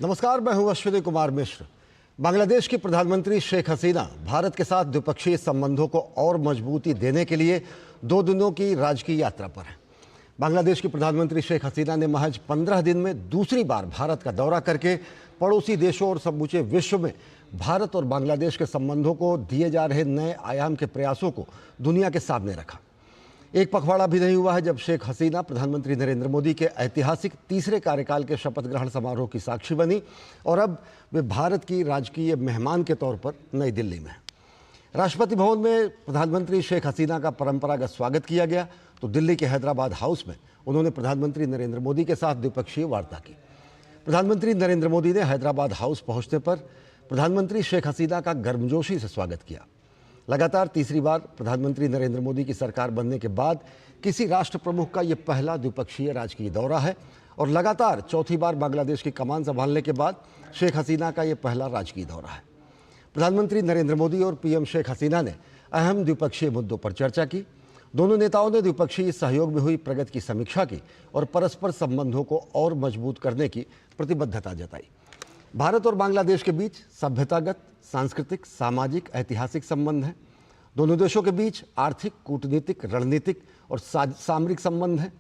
नमस्कार, मैं हूं अश्विनी कुमार मिश्र। बांग्लादेश की प्रधानमंत्री शेख हसीना भारत के साथ द्विपक्षीय संबंधों को और मजबूती देने के लिए 2 दिनों की राजकीय यात्रा पर हैं। बांग्लादेश की प्रधानमंत्री शेख हसीना ने महज 15 दिन में दूसरी बार भारत का दौरा करके पड़ोसी देशों और समूचे विश्व में भारत और बांग्लादेश के संबंधों को दिए जा रहे नए आयाम के प्रयासों को दुनिया के सामने रखा। एक पखवाड़ा भी नहीं हुआ है जब शेख हसीना प्रधानमंत्री नरेंद्र मोदी के ऐतिहासिक तीसरे कार्यकाल के शपथ ग्रहण समारोह की साक्षी बनी और अब वे भारत की राजकीय मेहमान के तौर पर नई दिल्ली में हैं। राष्ट्रपति भवन में प्रधानमंत्री शेख हसीना का परंपरागत स्वागत किया गया तो दिल्ली के हैदराबाद हाउस में उन्होंने प्रधानमंत्री नरेंद्र मोदी के साथ द्विपक्षीय वार्ता की। प्रधानमंत्री नरेंद्र मोदी ने हैदराबाद हाउस पहुंचने पर प्रधानमंत्री शेख हसीना का गर्मजोशी से स्वागत किया। लगातार तीसरी बार प्रधानमंत्री नरेंद्र मोदी की सरकार बनने के बाद किसी राष्ट्र प्रमुख का यह पहला द्विपक्षीय राजकीय दौरा है और लगातार चौथी बार बांग्लादेश की कमान संभालने के बाद शेख हसीना का यह पहला राजकीय दौरा है। प्रधानमंत्री नरेंद्र मोदी और पीएम शेख हसीना ने अहम द्विपक्षीय मुद्दों पर चर्चा की। दोनों नेताओं ने द्विपक्षीय सहयोग में हुई प्रगति की समीक्षा की और परस्पर संबंधों को और मजबूत करने की प्रतिबद्धता जताई। भारत और बांग्लादेश के बीच सभ्यतागत, सांस्कृतिक, सामाजिक, ऐतिहासिक संबंध हैं। दोनों देशों के बीच आर्थिक, कूटनीतिक, रणनीतिक और सामरिक संबंध हैं।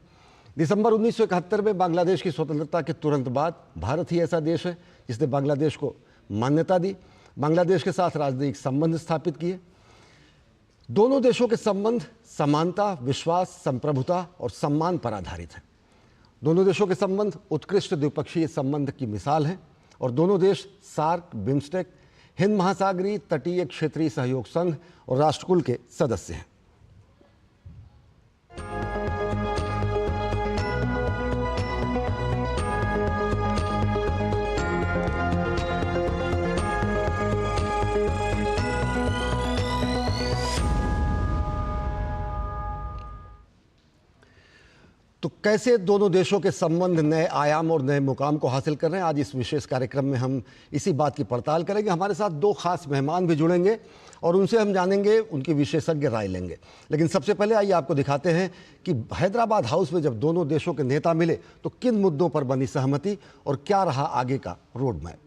दिसंबर 1971 में बांग्लादेश की स्वतंत्रता के तुरंत बाद भारत ही ऐसा देश है जिसने बांग्लादेश को मान्यता दी, बांग्लादेश के साथ राजनयिक संबंध स्थापित किए। दोनों देशों के संबंध समानता, विश्वास, संप्रभुता और सम्मान पर आधारित हैं। दोनों देशों के संबंध उत्कृष्ट द्विपक्षीय संबंध की मिसाल हैं और दोनों देश सार्क, बिम्स्टेक, हिंद महासागरीय तटीय क्षेत्रीय सहयोग संघ और राष्ट्रकुल के सदस्य हैं। तो कैसे दोनों देशों के संबंध नए आयाम और नए मुकाम को हासिल कर रहे हैं, आज इस विशेष कार्यक्रम में हम इसी बात की पड़ताल करेंगे। हमारे साथ 2 खास मेहमान भी जुड़ेंगे और उनसे हम जानेंगे, उनकी विशेषज्ञ राय लेंगे। लेकिन सबसे पहले आइए आपको दिखाते हैं कि हैदराबाद हाउस में जब दोनों देशों के नेता मिले तो किन मुद्दों पर बनी सहमति और क्या रहा आगे का रोड मैप।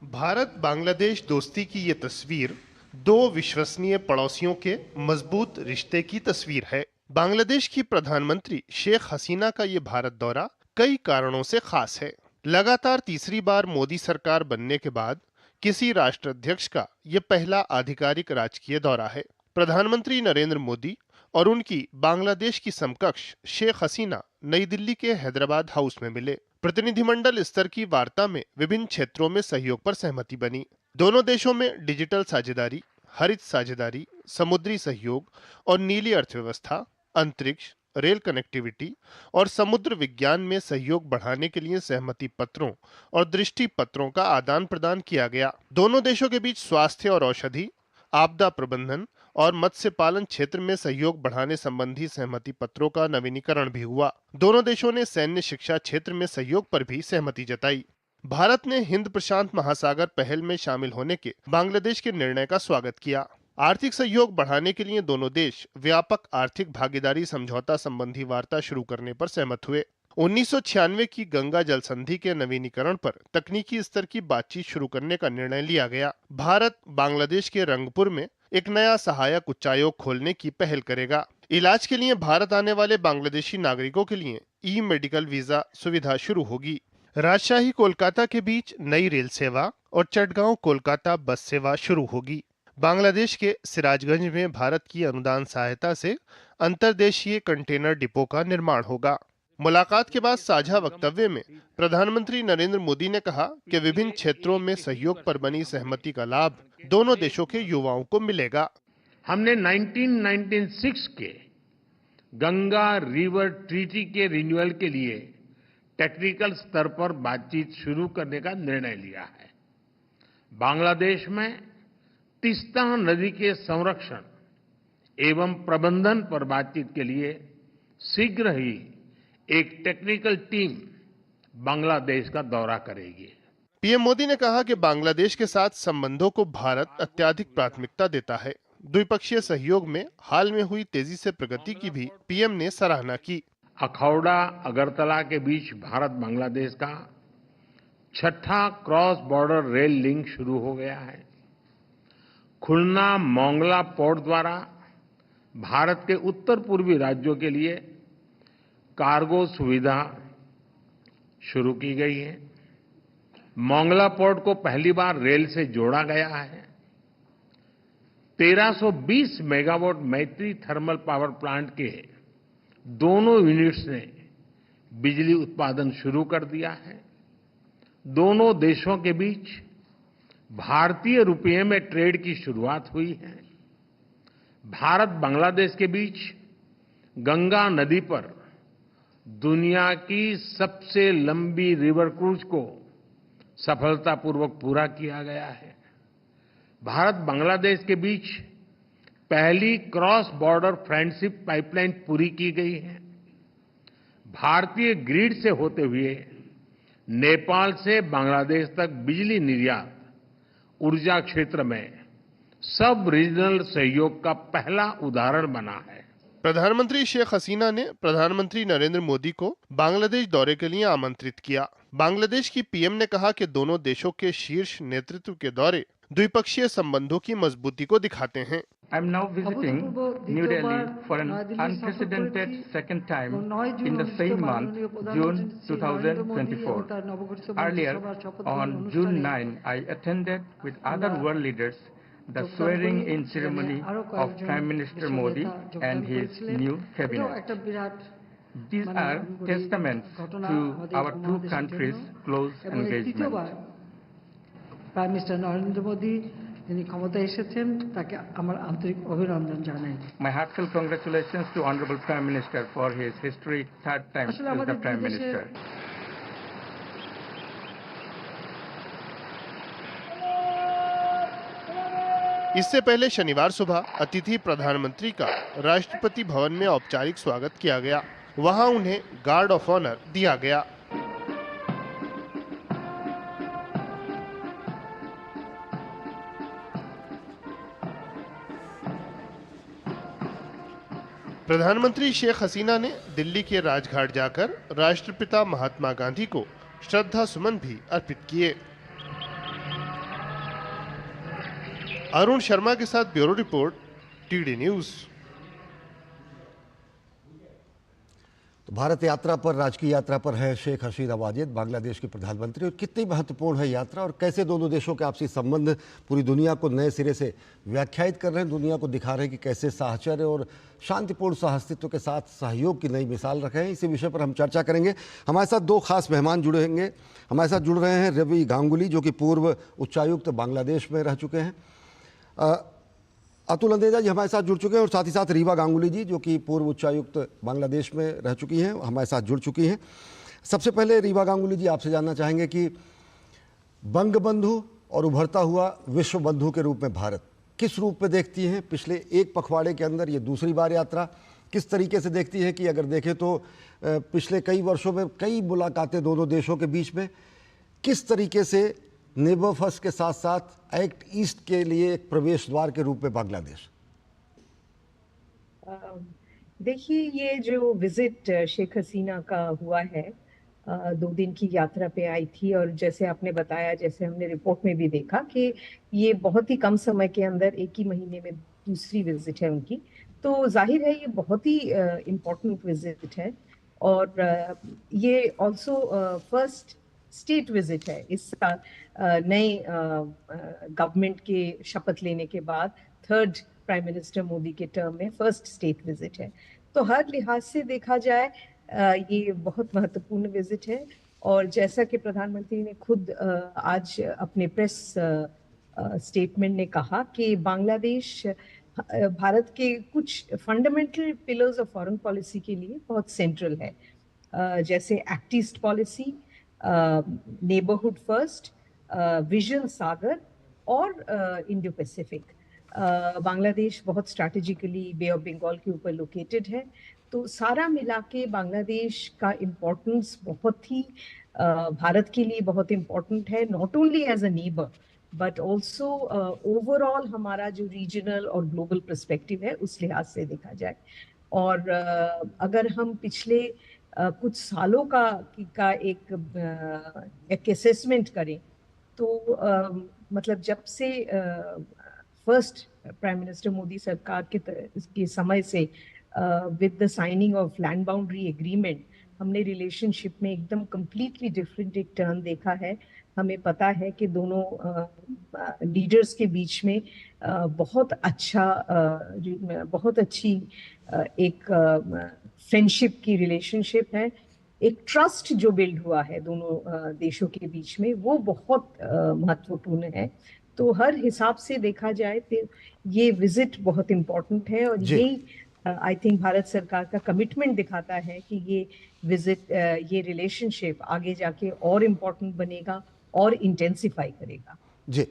भारत बांग्लादेश दोस्ती की ये तस्वीर 2 विश्वसनीय पड़ोसियों के मजबूत रिश्ते की तस्वीर है। बांग्लादेश की प्रधानमंत्री शेख हसीना का ये भारत दौरा कई कारणों से खास है। लगातार तीसरी बार मोदी सरकार बनने के बाद किसी राष्ट्राध्यक्ष का ये पहला आधिकारिक राजकीय दौरा है। प्रधानमंत्री नरेंद्र मोदी और उनकी बांग्लादेश की समकक्ष शेख हसीना नई दिल्ली के हैदराबाद हाउस में मिले। प्रतिनिधिमंडल स्तर की वार्ता में विभिन्न क्षेत्रों में सहयोग पर सहमति बनी। दोनों देशों में डिजिटल साझेदारी, हरित साझेदारी, समुद्री सहयोग और नीली अर्थव्यवस्था, अंतरिक्ष, रेल कनेक्टिविटी और समुद्र विज्ञान में सहयोग बढ़ाने के लिए सहमति पत्रों और दृष्टि पत्रों का आदान प्रदान किया गया। दोनों देशों के बीच स्वास्थ्य और औषधि, आपदा प्रबंधन और मत्स्य पालन क्षेत्र में सहयोग बढ़ाने संबंधी सहमति पत्रों का नवीनीकरण भी हुआ। दोनों देशों ने सैन्य शिक्षा क्षेत्र में सहयोग पर भी सहमति जताई। भारत ने हिंद प्रशांत महासागर पहल में शामिल होने के बांग्लादेश के निर्णय का स्वागत किया। आर्थिक सहयोग बढ़ाने के लिए दोनों देश व्यापक आर्थिक भागीदारी समझौता संबंधी वार्ता शुरू करने पर सहमत हुए। 1996 की गंगा जल संधि के नवीनीकरण पर तकनीकी स्तर की बातचीत शुरू करने का निर्णय लिया गया। भारत बांग्लादेश के रंगपुर में एक नया सहायक उच्चायोग खोलने की पहल करेगा। इलाज के लिए भारत आने वाले बांग्लादेशी नागरिकों के लिए ई मेडिकल वीजा सुविधा शुरू होगी। राजशाही कोलकाता के बीच नई रेल सेवा और चटगांव कोलकाता बस सेवा शुरू होगी। बांग्लादेश के सिराजगंज में भारत की अनुदान सहायता से अंतर्देशीय कंटेनर डिपो का निर्माण होगा। मुलाकात के बाद साझा वक्तव्य में प्रधानमंत्री नरेंद्र मोदी ने कहा कि विभिन्न क्षेत्रों में सहयोग पर बनी सहमति का लाभ दोनों देशों के युवाओं को मिलेगा। हमने 1996 के गंगा रिवर ट्रीटी के रिन्यूअल के लिए टेक्निकल स्तर पर बातचीत शुरू करने का निर्णय लिया है। बांग्लादेश में तीस्ता नदी के संरक्षण एवं प्रबंधन पर बातचीत के लिए शीघ्र ही एक टेक्निकल टीम बांग्लादेश का दौरा करेगी। पीएम मोदी ने कहा कि बांग्लादेश के साथ संबंधों को भारत अत्यधिक प्राथमिकता देता है। द्विपक्षीय सहयोग में हाल में हुई तेजी से प्रगति की भी पीएम ने सराहना की। अखौड़ा अगरतला के बीच भारत बांग्लादेश का छठा क्रॉस बॉर्डर रेल लिंक शुरू हो गया है। खुलना मोंगला पोर्ट द्वारा भारत के उत्तर पूर्वी राज्यों के लिए कार्गो सुविधा शुरू की गई है। मोंगला पोर्ट को पहली बार रेल से जोड़ा गया है। 1320 मेगावाट मैत्री थर्मल पावर प्लांट के दोनों यूनिट्स ने बिजली उत्पादन शुरू कर दिया है। दोनों देशों के बीच भारतीय रुपये में ट्रेड की शुरुआत हुई है। भारत बांग्लादेश के बीच गंगा नदी पर दुनिया की सबसे लंबी रिवर क्रूज को सफलतापूर्वक पूरा किया गया है। भारत बांग्लादेश के बीच पहली क्रॉस बॉर्डर फ्रेंडशिप पाइपलाइन पूरी की गई है। भारतीय ग्रिड से होते हुए नेपाल से बांग्लादेश तक बिजली निर्यात ऊर्जा क्षेत्र में सब रीजनल सहयोग का पहला उदाहरण बना है। प्रधानमंत्री शेख हसीना ने प्रधानमंत्री नरेंद्र मोदी को बांग्लादेश दौरे के लिए आमंत्रित किया। बांग्लादेश की पीएम ने कहा कि दोनों देशों के शीर्ष नेतृत्व के दौरे द्विपक्षीय संबंधों की मजबूती को दिखाते हैं। I am now visiting New Delhi for an unprecedented second time in the same month, June 2024. Earlier, on June 9, I attended with other world leaders the swearing-in ceremony of Prime Minister Modi and his new cabinet. These are testaments to our two countries' close engagement. Prime minister Narendra Modi যিনি ক্ষমতায় এসেছেন তাকে আমার আন্তরিক অভিনন্দন জানাই। My heartfelt congratulations to Honorable Prime Minister for his historic third time as the Prime Minister. इससे पहले शनिवार सुबह अतिथि प्रधानमंत्री का राष्ट्रपति भवन में औपचारिक स्वागत किया गया। वहां उन्हें गार्ड ऑफ ऑनर दिया गया। प्रधानमंत्री शेख हसीना ने दिल्ली के राजघाट जाकर राष्ट्रपिता महात्मा गांधी को श्रद्धा सुमन भी अर्पित किए। अरुण शर्मा के साथ ब्यूरो रिपोर्ट, टीडी न्यूज। तो भारत यात्रा पर, राजकीय यात्रा पर है शेख हसीना वाजेद, बांग्लादेश के प्रधानमंत्री। और कितनी महत्वपूर्ण है यात्रा और कैसे दोनों देशों के आपसी संबंध पूरी दुनिया को नए सिरे से व्याख्यायित कर रहे हैं, दुनिया को दिखा रहे हैं कि कैसे साहचर्य और शांतिपूर्ण सहअस्तित्व के साथ सहयोग की नई मिसाल रखे हैं। इसी विषय पर हम चर्चा करेंगे। हमारे साथ दो खास मेहमान जुड़ेंगे। हमारे साथ जुड़ रहे हैं रवि गांगुली, जो कि पूर्व उच्चायुक्त बांग्लादेश में रह चुके हैं। अतुल अंदेजा जी हमारे साथ जुड़ चुके हैं और साथ ही साथ रीवा गांगुली जी, जो कि पूर्व उच्चायुक्त बांग्लादेश में रह चुकी हैं, हमारे साथ जुड़ चुकी हैं। सबसे पहले रीवा गांगुली जी, आपसे जानना चाहेंगे कि बंगबंधु और उभरता हुआ विश्व बंधु के रूप में भारत किस रूप में देखती हैं? पिछले एक पखवाड़े के अंदर ये दूसरी बार यात्रा किस तरीके से देखती है कि अगर देखें तो पिछले कई वर्षों में कई मुलाकातें दोनों देशों के बीच में, किस तरीके से नेबर फर्स्ट के साथ साथ एक्ट ईस्ट के लिए एक प्रवेश द्वार के रूप में बांग्लादेश? देखिए, ये जो विजिट शेख हसीना का हुआ है, 2 दिन की यात्रा पे आई थी और जैसे आपने बताया, जैसे हमने रिपोर्ट में भी देखा कि ये बहुत ही कम समय के अंदर, एक ही महीने में दूसरी विजिट है उनकी। तो जाहिर है ये बहुत ही इम्पोर्टेंट विजिट है और ये ऑल्सो फर्स्ट स्टेट विजिट है इस नए गवर्नमेंट के शपथ लेने के बाद। 3rd प्राइम मिनिस्टर मोदी के टर्म में फर्स्ट स्टेट विजिट है। तो हर लिहाज से देखा जाए ये बहुत महत्वपूर्ण विजिट है। और जैसा कि प्रधानमंत्री ने खुद आज अपने प्रेस स्टेटमेंट में कहा कि बांग्लादेश भारत के कुछ fundamental pillars of foreign policy के लिए बहुत सेंट्रल है, जैसे act east policy, neighbourhood first, vision Sagar और इंडो पैसिफिक। बांग्लादेश बहुत स्ट्रैटेजिकली बे ऑफ बंगाल के ऊपर लोकेटेड है। तो सारा मिला के बांग्लादेश का इम्पोर्टेंस बहुत ही भारत के लिए बहुत इम्पोर्टेंट है, not only as a neighbour but also overall हमारा जो रीजनल और ग्लोबल पर्सपेक्टिव है उस लिहाज से देखा जाए। और अगर हम पिछले कुछ सालों का एक असेसमेंट करें तो मतलब जब से फर्स्ट प्राइम मिनिस्टर मोदी सरकार के समय से with the signing off land boundary agreement हमने रिलेशनशिप में एकदम कंप्लीटली डिफरेंट एक टर्न देखा है। हमें पता है कि दोनों लीडर्स के बीच में बहुत अच्छी एक फ्रेंडशिप की रिलेशनशिप है। एक ट्रस्ट जो बिल्ड हुआ है दोनों देशों के बीच में वो बहुत महत्वपूर्ण है। तो हर हिसाब से देखा जाए तो ये विजिट बहुत इम्पोर्टेंट है और यही आई थिंक भारत सरकार का कमिटमेंट दिखाता है कि ये विजिट ये रिलेशनशिप आगे जाके और इम्पोर्टेंट बनेगा और इंटेंसिफाई करेगा। जी,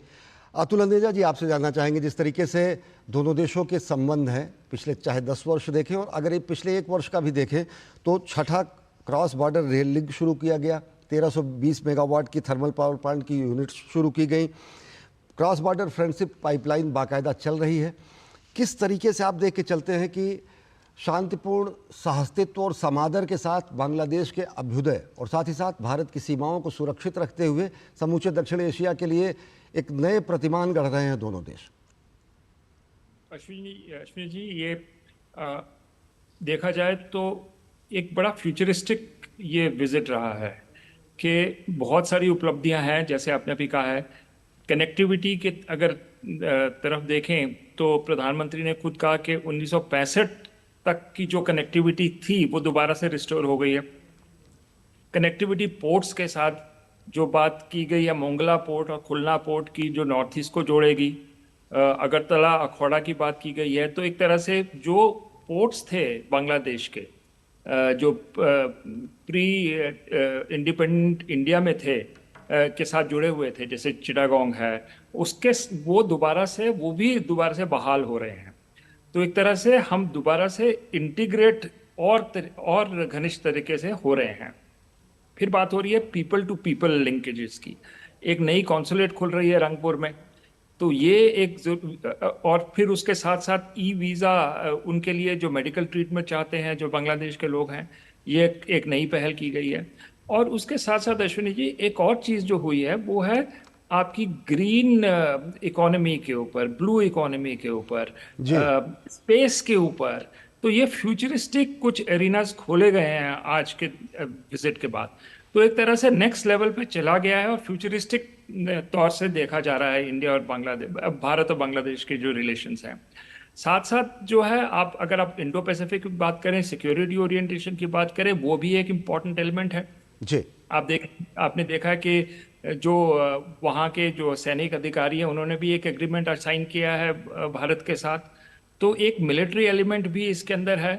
अतुल अंदेजा जी, आपसे जानना चाहेंगे, जिस तरीके से दोनों देशों के संबंध हैं, पिछले चाहे 10 वर्ष देखें और अगर ये पिछले 1 वर्ष का भी देखें तो छठा क्रॉस बॉर्डर रेल लिंक शुरू किया गया, 1320 मेगावाट की थर्मल पावर प्लांट की यूनिट शुरू की गई, क्रॉस बॉर्डर फ्रेंडशिप पाइपलाइन बाकायदा चल रही है। किस तरीके से आप देख के चलते हैं कि शांतिपूर्ण सहअस्तित्व और समादर के साथ बांग्लादेश के अभ्युदय और साथ ही साथ भारत की सीमाओं को सुरक्षित रखते हुए समूचे दक्षिण एशिया के लिए एक नए प्रतिमान गढ़ रहे हैं दोनों देश? अश्विनी जी, ये देखा जाए तो एक बड़ा फ्यूचरिस्टिक ये विजिट रहा है कि बहुत सारी उपलब्धियां हैं, जैसे आपने अभी कहा है। कनेक्टिविटी के अगर तरफ देखें तो प्रधानमंत्री ने खुद कहा कि 1965 तक की जो कनेक्टिविटी थी वो दोबारा से रिस्टोर हो गई है। कनेक्टिविटी पोर्ट्स के साथ जो बात की गई है, मोंगला पोर्ट और खुलना पोर्ट की, जो नॉर्थ ईस्ट को जोड़ेगी, अगरतला अखौड़ा की बात की गई है। तो एक तरह से जो पोर्ट्स थे बांग्लादेश के जो प्री इंडिपेंडेंट इंडिया में थे के साथ जुड़े हुए थे, जैसे चिटागोंग है, उसके वो भी दोबारा से बहाल हो रहे हैं। तो एक तरह से हम दोबारा से इंटीग्रेट और घनिष्ठ तरीके से हो रहे हैं। फिर बात हो रही है पीपल टू पीपल लिंकेजेस की। एक नई कॉन्सुलेट खुल रही है रंगपुर में, तो ये एक, और फिर उसके साथ साथ ई वीज़ा उनके लिए जो मेडिकल ट्रीटमेंट चाहते हैं जो बांग्लादेश के लोग हैं, ये एक नई पहल की गई है। और उसके साथ साथ अश्विनी जी, एक और चीज़ जो हुई है वो है आपकी ग्रीन इकोनॉमी के ऊपर, ब्लू इकोनॉमी के ऊपर, स्पेस के ऊपर। तो ये फ्यूचरिस्टिक कुछ एरिनाज खोले गए हैं आज के विजिट के बाद। तो एक तरह से नेक्स्ट लेवल पे चला गया है और फ्यूचरिस्टिक तौर से देखा जा रहा है इंडिया और बांग्लादेश, भारत और बांग्लादेश के जो रिलेशंस हैं। साथ साथ जो है, अगर आप इंडो पैसिफिक की बात करें, सिक्योरिटी ओरिएंटेशन की बात करें, वो भी एक इम्पॉर्टेंट एलिमेंट है जी। आपने देखा कि जो वहाँ के जो सैनिक अधिकारी हैं उन्होंने भी एक एग्रीमेंट साइन किया है भारत के साथ। तो एक मिलिट्री एलिमेंट भी इसके अंदर है,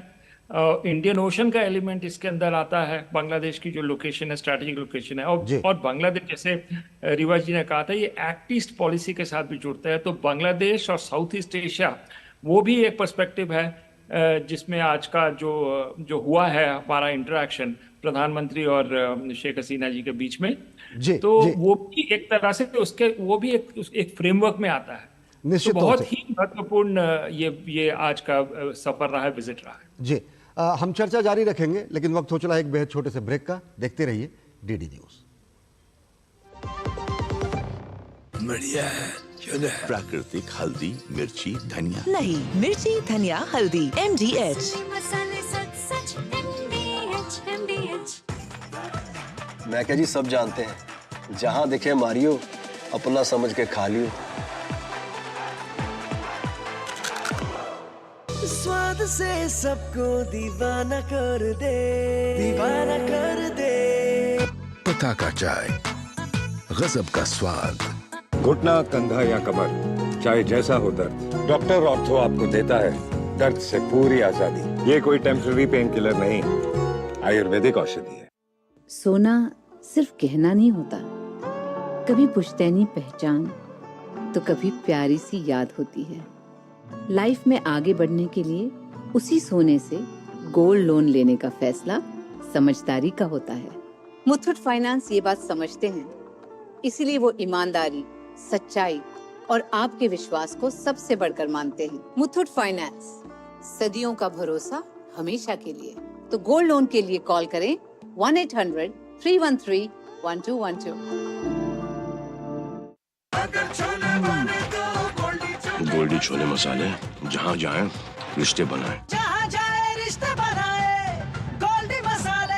इंडियन ओशन का एलिमेंट इसके अंदर आता है। बांग्लादेश की जो लोकेशन है, स्ट्रैटेजिक लोकेशन है, और बांग्लादेश, जैसे रिवा जी ने कहा था, ये एक्ट ईस्ट पॉलिसी के साथ भी जुड़ता है। तो बांग्लादेश और साउथ ईस्ट एशिया वो भी एक पर्सपेक्टिव है जिसमें आज का जो हुआ है हमारा इंटरेक्शन प्रधानमंत्री और शेख हसीना जी के बीच में जी, तो जी। वो भी एक तरह से वो भी एक फ्रेमवर्क में आता है। निश्चित तो बहुत ही महत्वपूर्ण ये आज का सफर रहा है, विजिट रहा है जी। हम चर्चा जारी रखेंगे, लेकिन वक्त हो चला एक बेहद छोटे से ब्रेक का। देखते रहिए डीडी न्यूज। बढ़िया है, प्राकृतिक हल्दी, मिर्ची, धनिया नहीं, मिर्ची, धनिया, हल्दी, MDH। मैं क्या जी, सब जानते हैं, जहां दिखे मारियो, अपना समझ के खा लियो। स्वाद से सबको दीवाना कर दे, दीवाना कर दे। पता का चाय, गजब का स्वाद। घुटना, कंधा या कमर, चाहे जैसा हो दर्द, डॉक्टर ऑर्थो आपको देता है दर्द से पूरी आजादी। ये कोई टेम्पररी पेन किलर नहीं, आयुर्वेदिक औषधि है। सोना सिर्फ गहना नहीं होता, कभी पुश्तैनी पहचान तो कभी प्यारी सी याद होती है। लाइफ में आगे बढ़ने के लिए उसी सोने से गोल्ड लोन लेने का फैसला समझदारी का होता है। मुथूट फाइनेंस ये बात समझते हैं, इसीलिए वो ईमानदारी, सच्चाई और आपके विश्वास को सबसे बढ़कर मानते हैं। मुथूट फाइनेंस, सदियों का भरोसा हमेशा के लिए। तो गोल्ड लोन के लिए कॉल करें 1-800-313-1212। गोल्डी छोले मसाले, जहाँ जाए रिश्ते बनाए। जहाँ जाए रिश्ते बनाए, गोल्डी मसाले।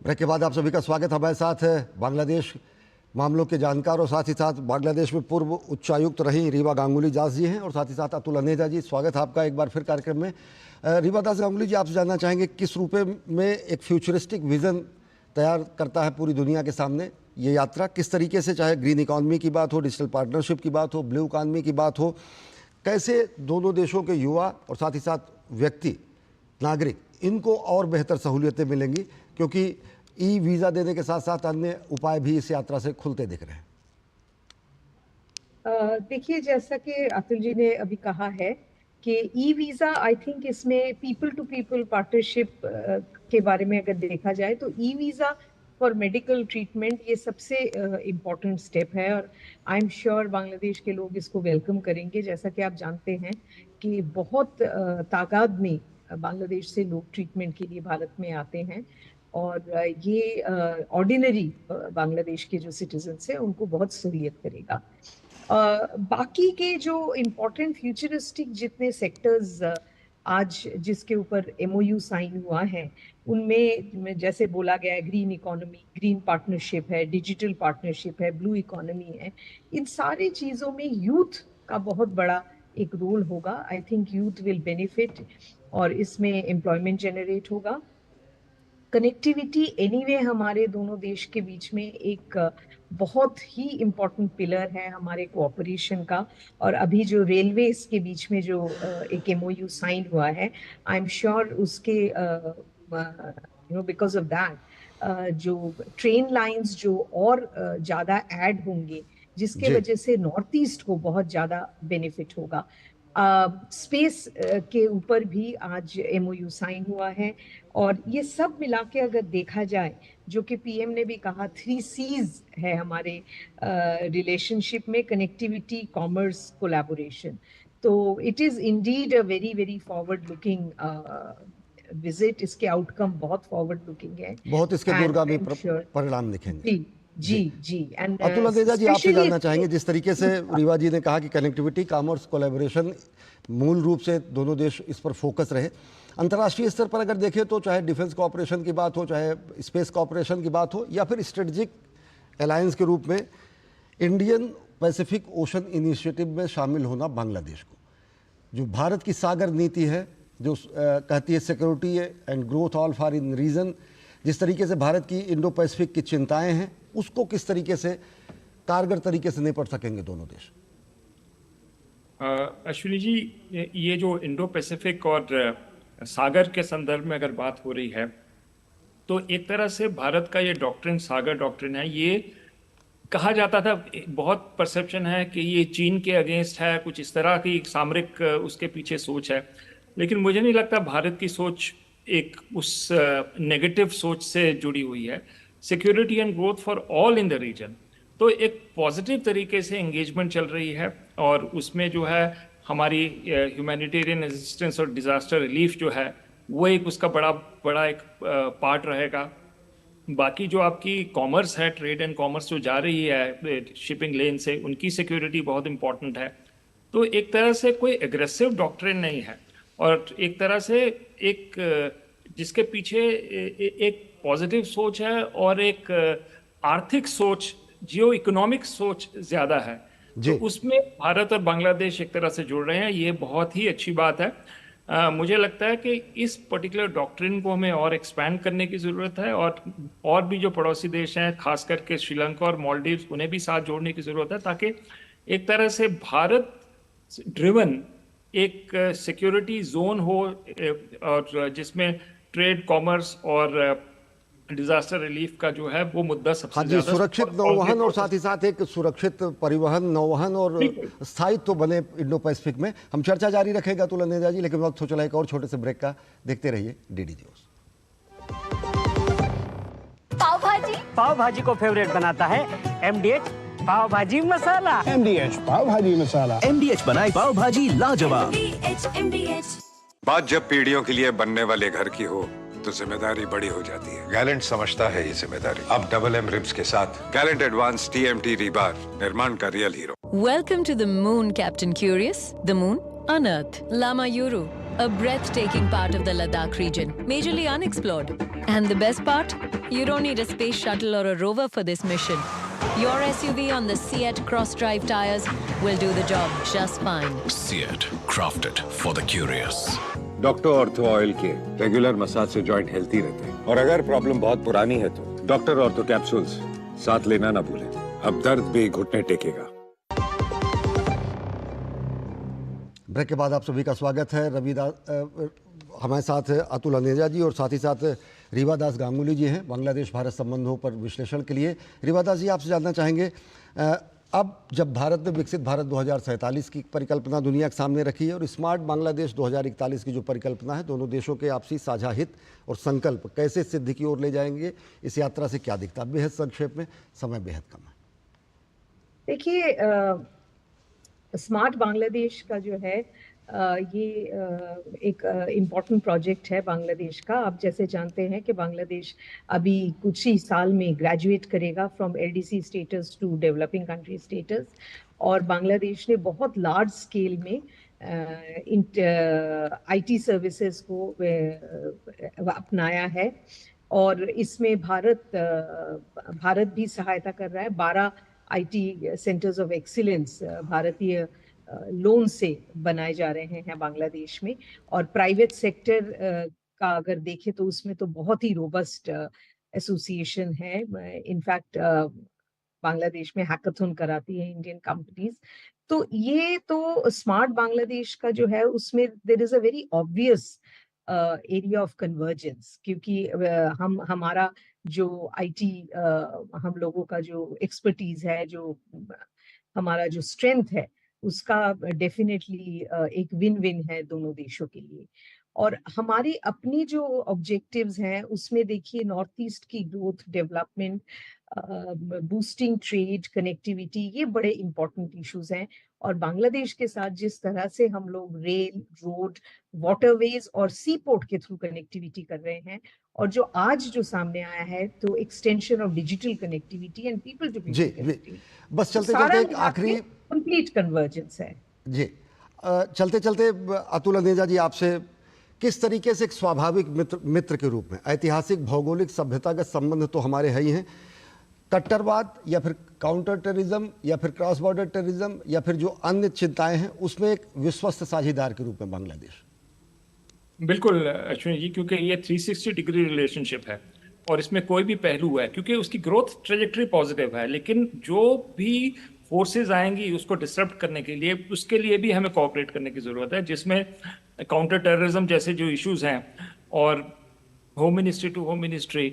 ब्रेक के बाद आप सभी का स्वागत। हमारे साथ है बांग्लादेश मामलों के जानकार और साथ ही साथ बांग्लादेश में पूर्व उच्चायुक्त रही रीवा गांगुली दास जी हैं और साथ ही साथ अतुल अनेजा जी। स्वागत है आपका एक बार फिर कार्यक्रम में। रीवा दास गांगुली जी, आपसे जानना चाहेंगे किस रूप में एक फ्यूचरिस्टिक विज़न तैयार करता है पूरी दुनिया के सामने ये यात्रा, किस तरीके से, चाहे ग्रीन इकॉनमी की बात हो, डिजिटल पार्टनरशिप की बात हो, ब्लू इकॉनमी की बात हो, कैसे दोनों देशों के युवा और साथ ही साथ व्यक्ति नागरिक इनको और बेहतर सहूलियतें मिलेंगी, क्योंकि ई वीज़ा देने के साथ साथ अन्य उपाय भी इस यात्रा से खुलते दिख रहे हैं। देखिए, जैसा कि अतुल जी ने अभी कहा है कि ई वीज़ा, आई थिंक इसमें पीपल टू पीपल पार्टनरशिप के बारे में अगर देखा जाए तो e visa for medical treatment ये सबसे इम्पोर्टेंट स्टेप है और आई एम श्योर बांग्लादेश के लोग इसको वेलकम करेंगे। जैसा कि आप जानते हैं कि बहुत तादाद में बांग्लादेश से लोग ट्रीटमेंट के लिए भारत में आते हैं और ये ऑर्डिनरी बांग्लादेश के जो सिटीजन्स हैं उनको बहुत सहूलियत करेगा। बाकी के जो इम्पोर्टेंट फ्यूचरिस्टिक जितने सेक्टर्स आज जिसके ऊपर MOU साइन हुआ है उनमें जैसे बोला गया है ग्रीन इकोनॉमी, ग्रीन पार्टनरशिप है, डिजिटल पार्टनरशिप है, ब्लू इकोनॉमी है, इन सारी चीज़ों में यूथ का बहुत बड़ा एक रोल होगा। I think youth will benefit और इसमें एम्प्लॉयमेंट जनरेट होगा। कनेक्टिविटी एनीवे हमारे दोनों देश के बीच में एक बहुत ही इम्पोर्टेंट पिलर है हमारे कोऑपरेशन का और अभी जो रेलवेज के बीच में जो एक MOU साइन हुआ है, आई एम श्योर उसके बिकॉज ऑफ दैट जो ट्रेन लाइंस जो और ज़्यादा ऐड होंगे जिसके वजह से नॉर्थ ईस्ट को बहुत ज़्यादा बेनिफिट होगा। स्पेस के ऊपर भी आज MOU साइन हुआ है और ये सब मिला के अगर देखा जाए, जो कि PM ने भी कहा 3 C's है हमारे रिलेशनशिप में, कनेक्टिविटी, कॉमर्स, कोलैबोरेशन। तो it is indeed a very very forward looking visit. इसके आउटकम बहुत फॉरवर्ड लुकिंग है, बहुत इसके दूरगामी परिणाम दिखेंगे। जी। अतुल अनेजा जी, आपसे जानना चाहेंगे, जिस तरीके से रीवा जी ने कहा कि कनेक्टिविटी, कॉमर्स, कोलैबोरेशन मूल रूप से दोनों देश इस पर फोकस रहे। अंतर्राष्ट्रीय स्तर पर अगर देखें तो चाहे डिफेंस कोऑपरेशन की बात हो, चाहे स्पेस कोऑपरेशन की बात हो, या फिर स्ट्रेटजिक अलायंस के रूप में इंडियन पैसिफिक ओशन इनिशिएटिव में शामिल होना बांग्लादेश को, जो भारत की सागर नीति है जो कहती है security and growth all for in region, जिस तरीके से भारत की इंडो पैसिफिक की चिंताएं हैं उसको किस तरीके से कारगर तरीके से निपट सकेंगे दोनों देश? अश्विनी जी, ये जो इंडो पैसिफिक और सागर के संदर्भ में अगर बात हो रही है तो एक तरह से भारत का ये डॉक्ट्रिन, सागर डॉक्ट्रिन है, ये कहा जाता था, बहुत परसेप्शन है कि ये चीन के अगेंस्ट है, कुछ इस तरह की सामरिक उसके पीछे सोच है। लेकिन मुझे नहीं लगता भारत की सोच एक उस नेगेटिव सोच से जुड़ी हुई है। Security and growth for all in the region, तो एक पॉजिटिव तरीके से एंगेजमेंट चल रही है और उसमें जो है हमारी ह्यूमैनिटेरियन असिस्टेंस और डिज़ास्टर रिलीफ जो है वो एक उसका बड़ा एक पार्ट रहेगा। बाकी जो आपकी कॉमर्स है, ट्रेड एंड कॉमर्स जो जा रही है शिपिंग लेन से, उनकी सिक्योरिटी बहुत इंपॉर्टेंट है। तो एक तरह से कोई एग्रेसिव डॉक्ट्रिन नहीं है और एक तरह से एक जिसके पीछे एक पॉजिटिव सोच है और एक आर्थिक सोच, जियो इकोनॉमिक सोच ज़्यादा है, तो उसमें भारत और बांग्लादेश एक तरह से जुड़ रहे हैं। ये बहुत ही अच्छी बात है। मुझे लगता है कि इस पर्टिकुलर डॉक्ट्रिन को हमें और एक्सपैंड करने की ज़रूरत है और भी जो पड़ोसी देश हैं, खास करके श्रीलंका और मालदीव्स, उन्हें भी साथ जोड़ने की ज़रूरत है, ताकि एक तरह से भारत ड्रिवन एक सिक्योरिटी जोन हो और जिसमें ट्रेड, कॉमर्स और डिजास्टर रिलीफ का जो है वो मुद्दा सबसे ज्यादा, सुरक्षित नौवहन और साथ ही साथ एक सुरक्षित परिवहन, नौवहन और स्थायित्व तो बने इंडो पैसिफिक में। हम चर्चा जारी रखेगा अतुल अनेजा जी, लेकिन वक्त हो चला एक और छोटे से ब्रेक का। देखते रहिए DD न्यूज़। पाव भाजी को फेवरेट बनाता है MDH पाव भाजी मसाला। MDH पाव भाजी मसाला। MDH बनाए पाव भाजी लाजवाब। बात जब पीढ़ियों के लिए बनने वाले घर की हो तो जिम्मेदारी बड़ी हो जाती है। गैलेंट समझता है ये जिम्मेदारी। अब डबल M रिब्स के साथ गैलेंट एडवांस TMT रीबार, निर्माण का real hero. Welcome to the moon, Captain Curious. The moon on Earth. Lama Yuru, a breathtaking part of the Ladakh region, majorly unexplored. And the best part? You don't need a space shuttle or a rover for this mission. Your SUV on the Seat Cross-Drive tires will do the job just fine. Seat, crafted for the curious. Doctor ortho oil के regular massage से joint healthy रहते हैं। और अगर problem बहुत पुरानी है तो डॉक्टर ऑर्थो कैप्सूल्स साथ लेना ना भूलें। अब दर्द भी घुटने टेकेगा। ब्रेक के बाद आप सभी का स्वागत है। हमारे साथ अतुल अनेजा जी और साथ ही साथ रीवा दास गांगुली जी हैं बांग्लादेश भारत संबंधों पर विश्लेषण के लिए। रीवा दास जी, आपसे जानना चाहेंगे, अब जब भारत ने विकसित भारत 2047 की परिकल्पना दुनिया के सामने रखी है और स्मार्ट बांग्लादेश 2041 की जो परिकल्पना है, दोनों देशों के आपसी साझा हित और संकल्प कैसे सिद्धि की ओर ले जाएंगे, इस यात्रा से क्या दिखता है? बेहद संक्षेप में, समय बेहद कम है। देखिए, स्मार्ट बांग्लादेश का जो है ये एक इम्पॉर्टेंट प्रोजेक्ट है बांग्लादेश का। आप जैसे जानते हैं कि बांग्लादेश अभी कुछ ही साल में ग्रेजुएट करेगा from LDC status to developing country status, और बांग्लादेश ने बहुत लार्ज स्केल में IT सर्विसेज को अपनाया है, और इसमें भारत भी सहायता कर रहा है। 12 IT सेंटर्स ऑफ एक्सीलेंस भारतीय लोन से बनाए जा रहे हैं बांग्लादेश में, और प्राइवेट सेक्टर का अगर देखें तो उसमें तो बहुत ही रोबस्ट एसोसिएशन है। इनफैक्ट बांग्लादेश में हैकाथन कराती है इंडियन कंपनीज। तो ये तो स्मार्ट बांग्लादेश का जो है उसमें there is a very obvious area of convergence, क्योंकि हमारा जो IT हम लोगों का जो एक्सपर्टीज है, जो हमारा जो स्ट्रेंथ है, उसका डेफिनेटली एक विन विन है दोनों देशों के लिए। और हमारी अपनी जो ऑब्जेक्टिव्स हैं उसमें देखिए, नॉर्थ ईस्ट की growth, development, boosting trade, connectivity, ये बड़े इंपॉर्टेंट इश्यूज हैं। और बांग्लादेश के साथ जिस तरह से हम लोग रेल, रोड, वाटरवेज और सी पोर्ट के थ्रू कनेक्टिविटी कर रहे हैं, और जो आज जो सामने आया है तो extension of digital connectivity and people to people connectivity, बस चलते एक आखिरी कंप्लीट कन्वर्जेंस है जी। चलते चलते अतुल अनेजा जी, आपसे किस तरीके से एक स्वाभाविक मित्र के रूप में, ऐतिहासिक, भौगोलिक, सभ्यतागत संबंध तो हमारे है ही हैं, कट्टरवाद या फिर काउंटर टेररिज्म या फिर क्रॉस बॉर्डर टेररिज्म या फिर जो अन्य चिंताएं हैं, उसमें एक विश्वस्त साझेदार के रूप में बांग्लादेश? बिल्कुल अश्विनी जी, क्योंकि ये 360 डिग्री रिलेशनशिप है और इसमें कोई भी पहलू है, क्योंकि उसकी ग्रोथ ट्रेजेक्टरी पॉजिटिव है, लेकिन जो भी फोर्सेज आएंगी उसको डिसरप्ट करने के लिए, उसके लिए भी हमें कोऑपरेट करने की ज़रूरत है, जिसमें काउंटर टेररिज्म जैसे जो इश्यूज हैं, और home ministry to home ministry,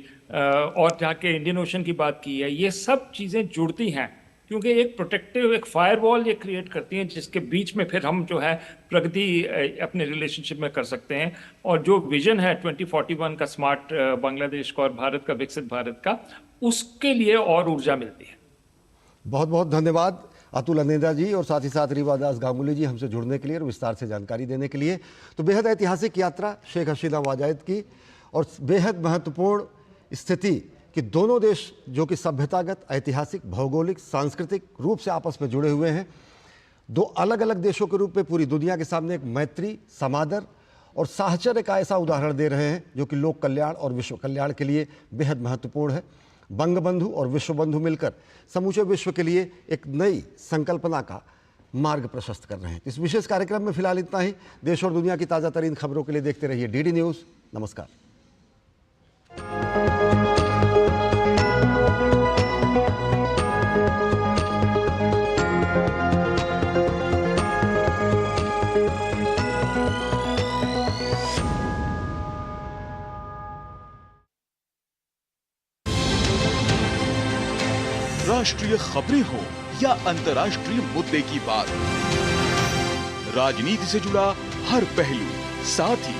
और जाके इंडियन ओशन की बात की है, ये सब चीज़ें जुड़ती हैं, क्योंकि एक प्रोटेक्टिव, एक फायरवॉल ये क्रिएट करती हैं, जिसके बीच में फिर हम जो है प्रगति अपने रिलेशनशिप में कर सकते हैं। और जो विजन है 2041 का स्मार्ट बांग्लादेश का और भारत का, विकसित भारत का, उसके लिए और ऊर्जा मिलती है। बहुत बहुत धन्यवाद अतुल अनेजा जी और साथ ही साथ रीवा दास गांगुली जी, हमसे जुड़ने के लिए और विस्तार से जानकारी देने के लिए। तो बेहद ऐतिहासिक यात्रा शेख हसीना वाजद की, और बेहद महत्वपूर्ण स्थिति कि दोनों देश जो कि सभ्यतागत, ऐतिहासिक, भौगोलिक, सांस्कृतिक रूप से आपस में जुड़े हुए हैं, दो अलग अलग देशों के रूप में पूरी दुनिया के सामने एक मैत्री, समादर और साहचर्य का ऐसा उदाहरण दे रहे हैं जो कि लोक कल्याण और विश्व कल्याण के लिए बेहद महत्वपूर्ण है। बंगबंधु और विश्वबंधु मिलकर समूचे विश्व के लिए एक नई संकल्पना का मार्ग प्रशस्त कर रहे हैं। इस विशेष कार्यक्रम में फिलहाल इतना ही। देश और दुनिया की ताज़ा तरीन खबरों के लिए देखते रहिए DD न्यूज़। नमस्कार। राष्ट्रीय खबरें हो या अंतर्राष्ट्रीय मुद्दे की बात, राजनीति से जुड़ा हर पहलू, साथ ही